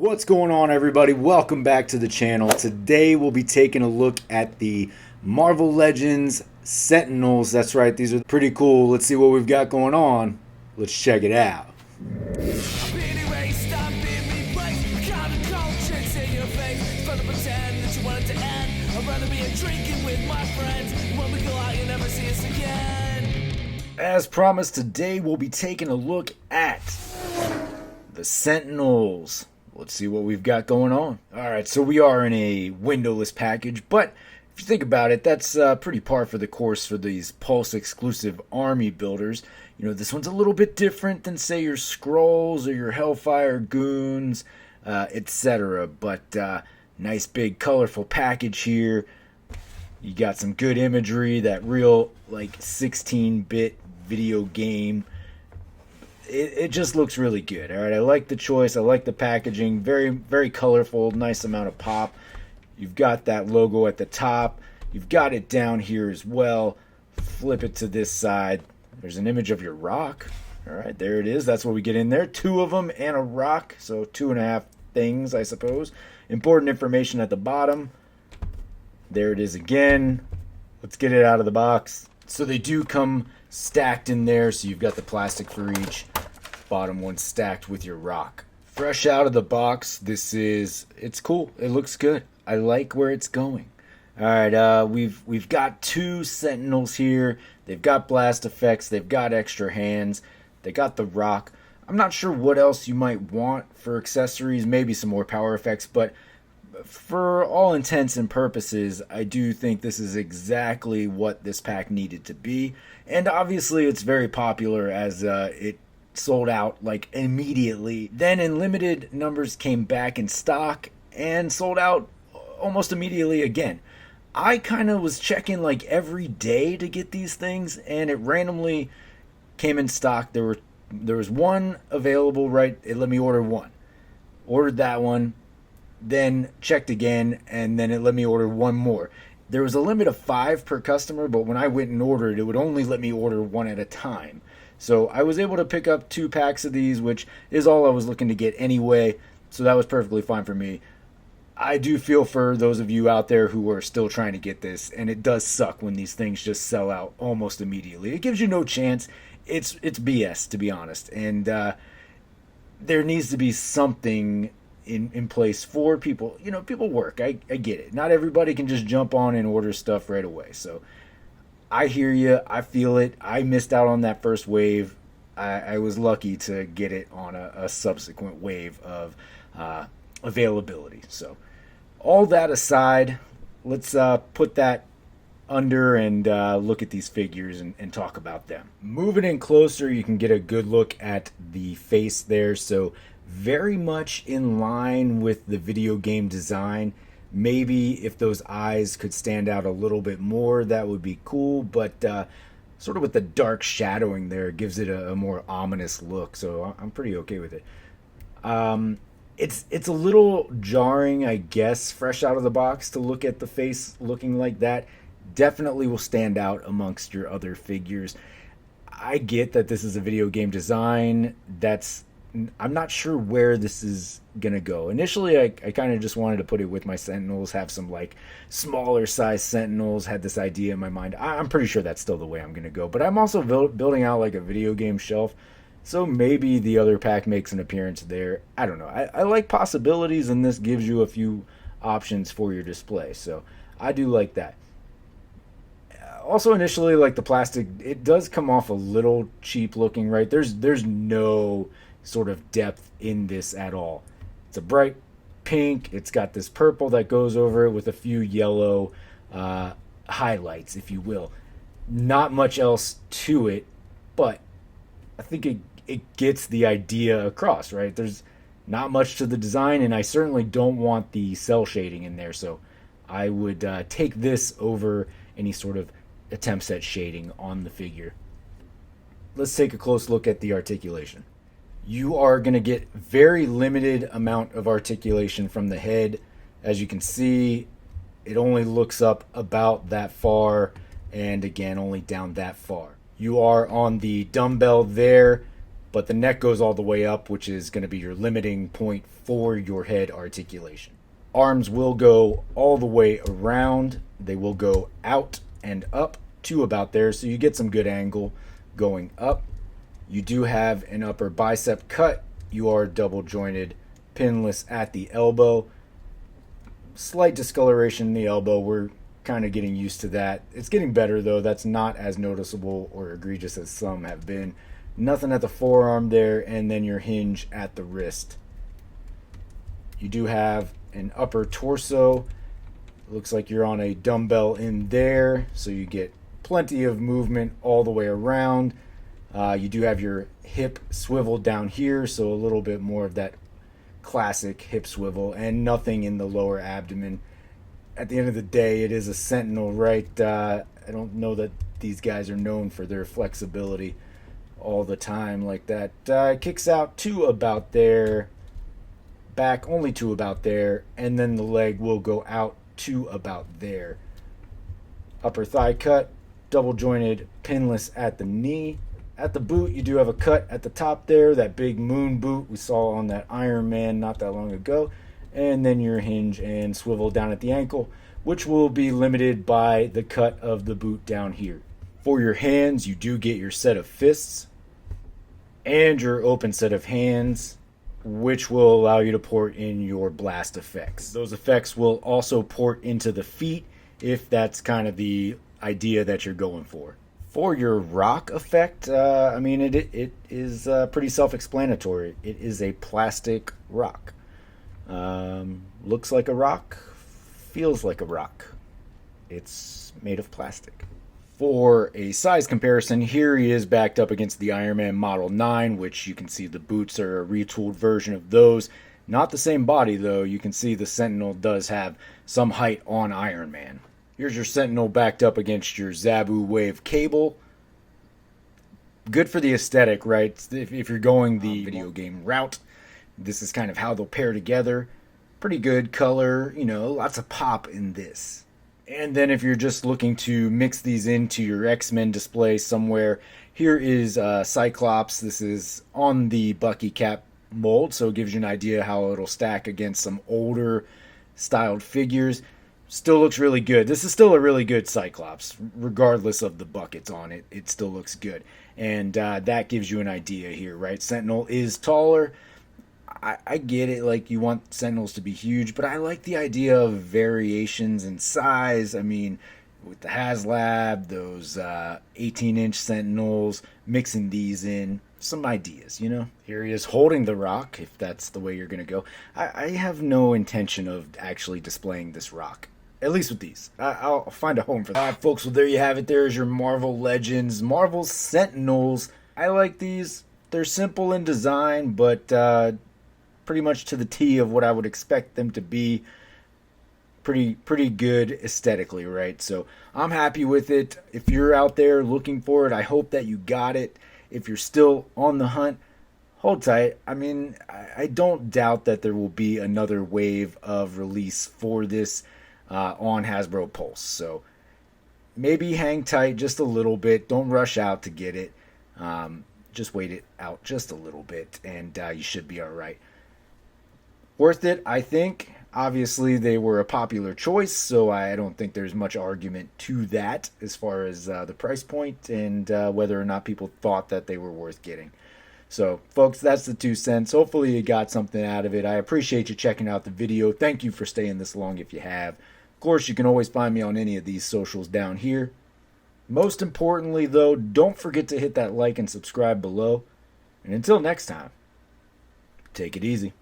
What's going on, everybody? Welcome back to the channel. Today we'll be taking a look at the Marvel Legends Sentinels. That's right, these are pretty cool. Let's see what we've got going on. Let's check it out. As promised, today we'll be taking a look at the Sentinels. Let's see what we've got going on. Alright, so we are in a windowless package, but if you think about it, that's pretty par for the course for these Pulse exclusive army builders. You know, this one's a little bit different than, say, your Skrulls or your Hellfire Goons, etc. But nice big colorful package here. You got some good imagery, that real like 16-bit video game. It just looks really good. All right, I like the choice. I like the packaging. Very, very colorful. Nice amount of pop. You've got that logo at the top. You've got it down here as well. Flip it to this side. There's an image of your rock. All right, there it is. That's what we get in there. 2 of them and a rock. So 2.5 things, I suppose. Important information at the bottom. There it is again. Let's get it out of the box. So they do come stacked in there. So you've got the plastic for each. Bottom one stacked with your rock. Fresh out of the box, it's cool. It looks good. I like where it's going. All right, we've got 2 Sentinels here. They've got blast effects. They've got extra hands. They got the rock. I'm not sure what else you might want for accessories. Maybe some more power effects, but for all intents and purposes, I do think this is exactly what this pack needed to be. And obviously, it's very popular as it sold out like immediately. Then in limited numbers came back in stock and sold out almost immediately again. I kind of was checking like every day to get these things, and it randomly came in stock. There was one available, right? It let me order one. Ordered that one, then checked again, and then it let me order one more. There was a limit of 5 per customer, but when I went and ordered, it would only let me order one at a time. So I was able to pick up 2 packs of these, which is all I was looking to get anyway. So that was perfectly fine for me. I do feel for those of you out there who are still trying to get this, and it does suck when these things just sell out almost immediately. It gives you no chance. It's BS, to be honest. And there needs to be something in place for people. You know, people work. I get it. Not everybody can just jump on and order stuff right away. So I hear you. I feel it. I missed out on that first wave. I was lucky to get it on a subsequent wave of availability. So all that aside, let's put that under and look at these figures and talk about them. Moving in closer, you can get a good look at the face there. So very much in line with the video game design. Maybe if those eyes could stand out a little bit more, that would be cool. But sort of with the dark shadowing there, it gives it a more ominous look. So I'm pretty okay with it. It's a little jarring, I guess, fresh out of the box to look at the face looking like that. Definitely will stand out amongst your other figures. I get that this is a video game design. I'm not sure where this is gonna go. Initially, I kind of just wanted to put it with my Sentinels, have some like smaller size Sentinels, had this idea in my mind. I'm pretty sure that's still the way I'm gonna go, but I'm also building out like a video game shelf, so maybe the other pack makes an appearance there. I don't know. I like possibilities, and this gives you a few options for your display, so I do like that. Also, initially, like the plastic, it does come off a little cheap looking, right? There's no sort of depth in this at all. It's a bright pink. It's got this purple that goes over it with a few yellow highlights, if you will. Not much else to it, but I think it gets the idea across, right? There's not much to the design, and I certainly don't want the cell shading in there, so I would take this over any sort of attempts at shading on the figure. Let's take a close look at the articulation. You are going to get very limited amount of articulation from the head. As you can see, it only looks up about that far, and again, only down that far. You are on the dumbbell there. but the neck goes all the way up, which is going to be your limiting point for your head articulation. Arms will go all the way around. They will go out and up to about there, so you get some good angle going up. You do have an upper bicep cut. You are double jointed, pinless at the elbow. Slight discoloration in the elbow. We're kind of getting used to that. It's getting better though. That's not as noticeable or egregious as some have been. Nothing at the forearm there, and then your hinge at the wrist. You do have an upper torso. Looks like you're on a dumbbell in there, so you get plenty of movement all the way around. You do have your hip swivel down here, so a little bit more of that classic hip swivel, and nothing in the lower abdomen. At the end of the day, it is a Sentinel, right? I don't know that these guys are known for their flexibility all the time like that. Kicks out to about there, back only to about there, and then the leg will go out to about there. Upper thigh cut, double jointed, pinless at the knee. At the boot, you do have a cut at the top there, that big moon boot we saw on that Iron Man not that long ago. And then your hinge and swivel down at the ankle, which will be limited by the cut of the boot down here. For your hands, you do get your set of fists and your open set of hands, which will allow you to port in your blast effects. Those effects will also port into the feet if that's kind of the idea that you're going for. For your rock effect, I mean, it is pretty self-explanatory. It is a plastic rock. Looks like a rock, feels like a rock. It's made of plastic. For a size comparison, here he is backed up against the Iron Man Model 9, which you can see the boots are a retooled version of those. Not the same body, though. You can see the Sentinel does have some height on Iron Man. Here's your Sentinel backed up against your Zabu Wave cable. Good for the aesthetic, right? If you're going the video game route, this is kind of how they'll pair together. Pretty good color, you know, lots of pop in this. And then if you're just looking to mix these into your X-Men display somewhere, here is Cyclops. This is on the Bucky cap mold, so it gives you an idea how it'll stack against some older styled figures. Still looks really good. This is still a really good Cyclops, regardless of the buckets on it. It still looks good. And that gives you an idea here, right? Sentinel is taller. I get it, like you want Sentinels to be huge, but I like the idea of variations in size. I mean, with the HasLab, those 18-inch Sentinels, mixing these in, some ideas, you know? Here he is holding the rock, if that's the way you're going to go. I have no intention of actually displaying this rock. At least with these. I'll find a home for that. All right, folks, well, there you have it. There's your Marvel Legends, Marvel Sentinels. I like these. They're simple in design, but pretty much to the T of what I would expect them to be. Pretty good aesthetically, right? So I'm happy with it. If you're out there looking for it, I hope that you got it. If you're still on the hunt, hold tight. I mean, I don't doubt that there will be another wave of release for this on Hasbro Pulse. So maybe hang tight just a little bit. Don't rush out to get it. Just wait it out just a little bit, and you should be all right. Worth it, I think. Obviously, they were a popular choice, so I don't think there's much argument to that as far as the price point and whether or not people thought that they were worth getting. So, folks, that's the 2 cents. Hopefully you got something out of it. I appreciate you checking out the video. Thank you for staying this long if you have. Of course, you can always find me on any of these socials down here. Most importantly, though, don't forget to hit that like and subscribe below. And until next time, take it easy.